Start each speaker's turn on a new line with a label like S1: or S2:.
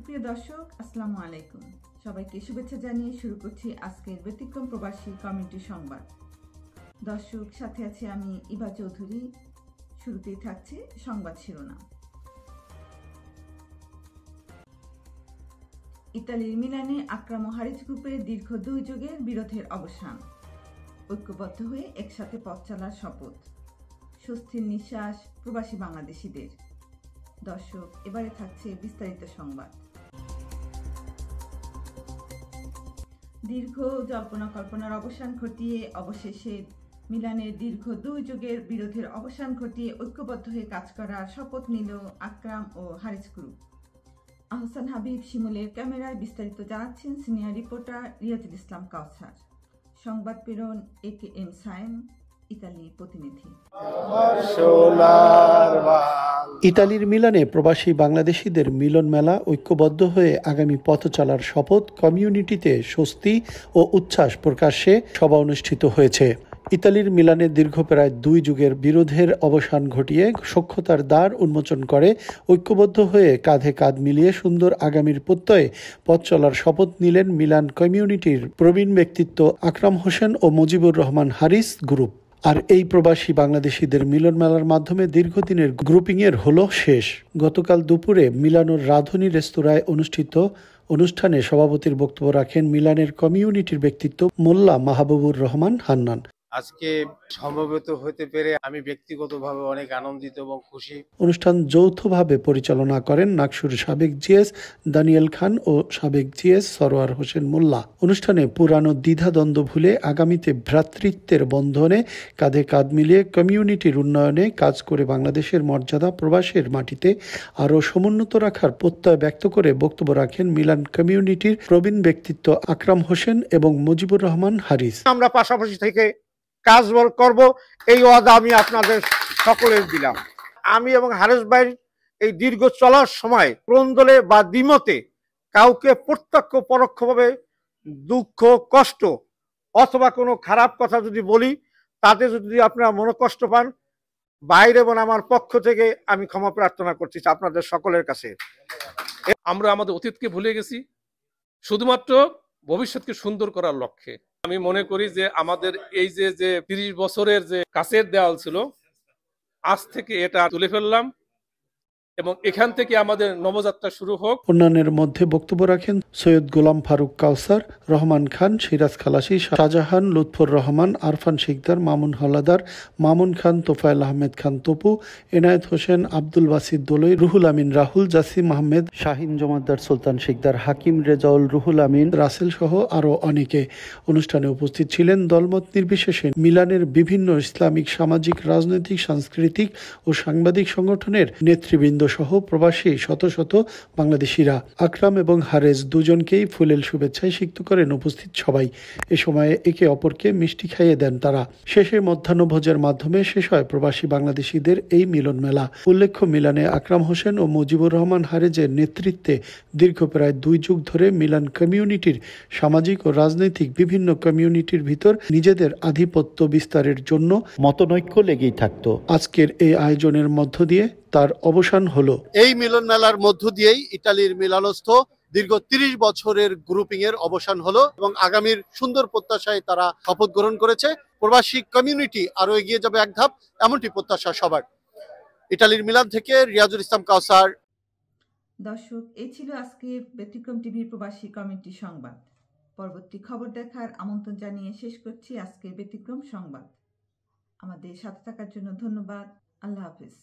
S1: সুপ্রিয় দর্শক, আসসালামু আলাইকুম। সবাইকে শুভেচ্ছা জানিয়ে শুরু করছি আজকের ব্যতিক্রম প্রবাসী কমিউনিটি সংবাদ। দর্শক, সাথে আছি আমি ইভা চৌধুরী। শুরুতেই থাকছে সংবাদ শিরোনাম। ইতালির মিলানে আকরাম ও হারিস গ্রুপের দীর্ঘ 2 যুগের বিরোধের অবসান। ঐক্যবদ্ধ হয়ে একসাথে পথ চলার শপথ। স্বস্তির নিঃশ্বাস প্রবাসী বাংলাদেশিদের। দর্শক, এবারে থাকছে বিস্তারিত সংবাদ। দীর্ঘ জল্পনা কল্পনার অবসান ঘটিয়ে অবশেষে মিলানের দীর্ঘ 2 যুগের বিরোধের অবসান ঘটিয়ে ঐক্যবদ্ধ হয়ে কাজ করার শপথ নিল আকরাম ও হারিস গ্রুপ। আহসান হাবিব শিমুলের ক্যামেরায় বিস্তারিত জানাচ্ছেন সিনিয়র রিপোর্টার রিয়াজুল ইসলাম কাউসার। সংবাদ প্রেরণ AKM সায়েম, ইতালি প্রতিনিধি।
S2: ইতালির মিলানে প্রবাসী বাংলাদেশিদের মিলন মেলা, ঐক্যবদ্ধ হয়ে আগামী পথ চলার শপথ, কমিউনিটিতে স্বস্তি ও উচ্ছ্বাস প্রকাশ্যে সভা অনুষ্ঠিত হয়েছে। ইতালির মিলানে দীর্ঘ প্রায় 2 যুগের বিরোধের অবসান ঘটিয়ে সখ্যতার দ্বার উন্মোচন করে ঐক্যবদ্ধ হয়ে কাঁধে কাঁধ মিলিয়ে সুন্দর আগামীর প্রত্যয়ে পথ চলার শপথ নিলেন মিলান কমিউনিটির প্রবীণ ব্যক্তিত্ব আকরাম হোসেন ও মুজিবুর রহমান হারিস গ্রুপ। আর এই প্রবাসী বাংলাদেশিদের মিলন মেলার মাধ্যমে দীর্ঘদিনের গ্রুপিংয়ের হলো শেষ। গতকাল দুপুরে মিলানোর রাঁধুনি রেস্তোরাঁয় অনুষ্ঠিত অনুষ্ঠানে সভাপতির বক্তব্য রাখেন মিলানের কমিউনিটির ব্যক্তিত্ব মোল্লা মাহবুবুর রহমান হান্নান।
S3: আজকে সমবেত হতে পেরে আমি ব্যক্তিগতভাবে অনেক আনন্দিত এবং খুশি।
S2: অনুষ্ঠান যৌথভাবে পরিচালনা করেন নাকসুর সাবেক জিএস দানিয়েল খান ও সাবেক জিএস সরোয়ার হোসেন মোল্লা। অনুষ্ঠানে পুরানো দ্বিধাদ্বন্দ্ব ভুলে আগামীতে ভ্রাতৃত্বের বন্ধনে কাঁধে কাঁধ মিলিয়ে কমিউনিটির উন্নয়নে কাজ করে বাংলাদেশের মর্যাদা প্রবাসের মাটিতে আরও সমুন্নত রাখার প্রত্যয় ব্যক্ত করে বক্তব্য রাখেন মিলান কমিউনিটির প্রবীণ ব্যক্তিত্ব আকরাম হোসেন এবং মুজিবুর রহমান হারিস।
S3: আমরা পাশাপাশি থেকে কাজ করব, এই ওয়াদা আমি আপনাদের সকলের দিলাম। আমি এবং হারিস ভাই এই দীর্ঘ চলার সময় ক্রন্দলে বা দ্বিমতে কাউকে প্রত্যক্ষ পরোক্ষভাবে দুঃখ, কষ্ট অথবা কোনো খারাপ কথা যদি বলি, তাতে যদি আপনারা মনোকষ্ট পান, বাইরে এবং আমার পক্ষ থেকে আমি ক্ষমা প্রার্থনা করছি আপনাদের সকলের কাছে।
S4: আমরা আমাদের অতীতকে ভুলে গেছি শুধুমাত্র ভবিষ্যৎকে সুন্দর করার লক্ষ্যে। আমি মনে করি যে আমাদের এই যে 30 বছরের যে কাছের দেওয়াল ছিল, আজ থেকে এটা তুলে ফেললাম এবং এখান থেকে আমাদের নবযাত্রা শুরু হোক।
S2: অন্যান্যের মধ্যে বক্তব্য রাখেন সৈয়দ গোলাম ফারুক কাউসার, রহমান খান, সিরাজ খালাসি, শাহজাহান, লুৎফর রহমান, আরফান শিকদার, মামুন হলাদার, মামুন খান, তোফায়েল আহমেদ খান তপু, এনায়েত হোসেন, আব্দুল বাসিদ দোলই, রুহুল আমিন রাহুল, জাসিম আহমেদ, শাহিন জমাদ্দার, সুলতান শিকদার, হাকিম রেজাউল, রুহুল আমিন, রাসেল সহ আরও অনেকে। অনুষ্ঠানে উপস্থিত ছিলেন দলমত নির্বিশেষে মিলানের বিভিন্ন ইসলামিক, সামাজিক, রাজনৈতিক, সাংস্কৃতিক ও সাংবাদিক সংগঠনের নেতৃবৃন্দ সহ প্রবাসী শত শত বাংলাদেশিরা। আকরাম এবং হারেস দুজনকেই ফুলেল শুভেচ্ছায় সিক্ত করেন উপস্থিত সবাই। এ সময়ে একে অপরকে মিষ্টি খাইয়ে দেন তারা। শেষে মধ্যাহ্নভোজের মাধ্যমে শেষ হয় প্রবাসী বাংলাদেশিদের এই মিলন মেলা। উল্লেখ্য, মিলানে আকরাম হোসেন ও মুজিবুর রহমান হারেজের নেতৃত্বে দীর্ঘ প্রায় 2 যুগ ধরে মিলান কমিউনিটির সামাজিক ও রাজনৈতিক বিভিন্ন কমিউনিটির ভিতর নিজেদের আধিপত্য বিস্তারের জন্য মতনৈক্য লেগেই থাকত। আজকের এই আয়োজনের মধ্য দিয়ে তার অবসান হলো।
S5: এই মিলন মেলার মধ্য দিয়েই ইতালির মিলানস্থ দীর্ঘ 30 বছরের গ্রুপিং এর অবসান হলো এবং আগামীর সুন্দর প্রত্যাশায় তারা শপথ গ্রহণ করেছে। প্রবাসী কমিউনিটি আরো এগিয়ে যাবে এক ধাপ, এমনটি প্রত্যাশা সবার। ইতালির মিলান থেকে রিয়াজুল ইসলাম কাউসার।
S1: দর্শক, এই ছিল আজকের ব্যতিক্রম টিভির প্রবাসী কমিউনিটি সংবাদ। পরবর্তী খবর দেখার আমন্ত্রণ জানিয়ে শেষ করছি আজকের ব্যতিক্রম সংবাদ। আমাদের সাথে থাকার জন্য ধন্যবাদ। আল্লাহ হাফেজ।